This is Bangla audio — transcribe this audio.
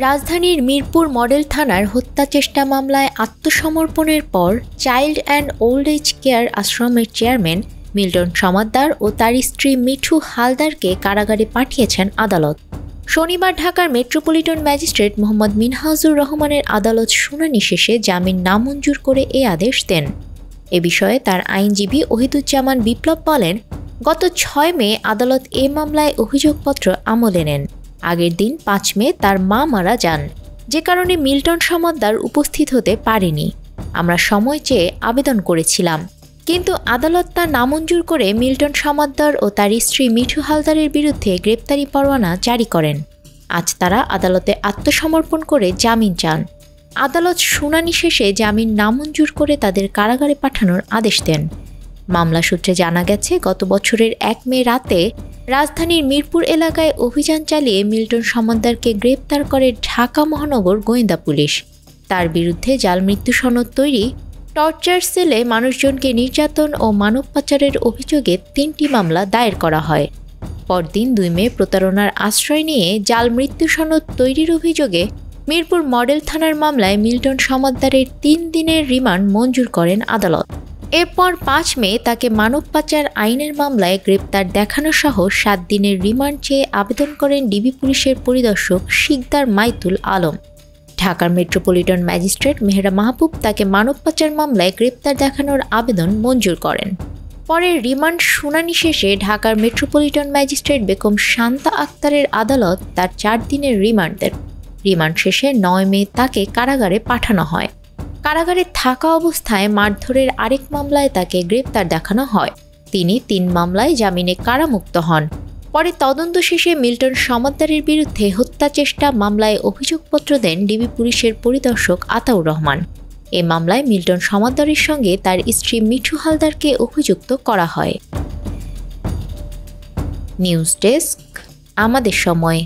রাজধানীর মিরপুর মডেল থানার হত্যা চেষ্টা মামলায় আত্মসমর্পণের পর child and old age care আশ্রমের চেয়ারম্যান মিল্টন সমাদ্দার ও তার স্ত্রী মিঠু হালদারকে কারাগারে পাঠিয়েছেন আদালত। শনিবার ঢাকার মেট্রোপলিটন ম্যাজিস্ট্রেট মোহাম্মদ মিনহাজুর রহমানের আদালত শুনানি শেষে জামিন নামঞ্জুর করে এ আদেশ দেন। এ বিষয়ে তার আইনজীবী ওহিদুজ্জামান বিপ্লব বলেন, গত ৬ মে আদালত এ মামলায় অভিযোগপত্র আমলে নেন। আগের দিন ৫ মে তার মা মারা যান, যে কারণে মিল্টন সমাদ্দার উপস্থিত হতে পারেনি। আমরা সময় চেয়ে আবেদন করেছিলাম, কিন্তু আদালত তা নামঞ্জুর করে মিল্টন সমাদ্দার ও তার স্ত্রী মিঠু হালদারের বিরুদ্ধে গ্রেপ্তারি পরোয়ানা জারি করেন। আজ তারা আদালতে আত্মসমর্পণ করে জামিন চান। আদালত শুনানি শেষে জামিন নামঞ্জুর করে তাদের কারাগারে পাঠানোর আদেশ দেন। মামলা সূত্রে জানা গেছে, গত বছরের ১ মে রাতে রাজধানীর মিরপুর এলাকায় অভিযান চালিয়ে মিল্টন সমাদ্দারকে গ্রেপ্তার করে ঢাকা মহানগর গোয়েন্দা পুলিশ। তার বিরুদ্ধে জাল মৃত্যু সনদ তৈরি, টর্চার সেলে মানুষজনকে নির্যাতন ও মানব পাচারের অভিযোগে ৩টি মামলা দায়ের করা হয়। পরদিন ২ মে প্রতারণার আশ্রয় নিয়ে জাল মৃত্যু সনদ তৈরির অভিযোগে মিরপুর মডেল থানার মামলায় মিল্টন সমাদ্দারের ৩ দিনের রিমান্ড মঞ্জুর করেন আদালত। এরপর ৫ মে তাকে মানব পাচার আইনের মামলায় গ্রেপ্তার দেখানো সহ ৭ দিনের রিমান্ড চেয়ে আবেদন করেন ডিবি পুলিশের পরিদর্শক শিকদার মাইতুল আলম। ঢাকার মেট্রোপলিটন ম্যাজিস্ট্রেট মেহরা মাহবুব তাকে মানব পাচার মামলায় গ্রেপ্তার দেখানোর আবেদন মঞ্জুর করেন। পরে রিমান্ড শুনানি শেষে ঢাকার মেট্রোপলিটন ম্যাজিস্ট্রেট বেগম শান্তা আক্তারের আদালত তার ৪ দিনের রিমান্ড দেন। রিমান্ড শেষে ৯ মে তাকে কারাগারে পাঠানো হয়। কারাগারে থাকা অবস্থায় মারধরের আরেক মামলায় তাকে গ্রেপ্তার দেখানো হয়। তিনি ৩ মামলায় জামিনে কারামুক্ত হন। পরে তদন্ত শেষে মিল্টন সমাদ্দারের বিরুদ্ধে হত্যা চেষ্টা মামলায় অভিযোগপত্র দেন ডিবি পুলিশের পরিদর্শক আতাউর রহমান। এ মামলায় মিল্টন সমাদ্দারের সঙ্গে তার স্ত্রী মিঠু হালদারকে অভিযুক্ত করা হয়। নিউজ ডেস্ক, আমাদের সময়।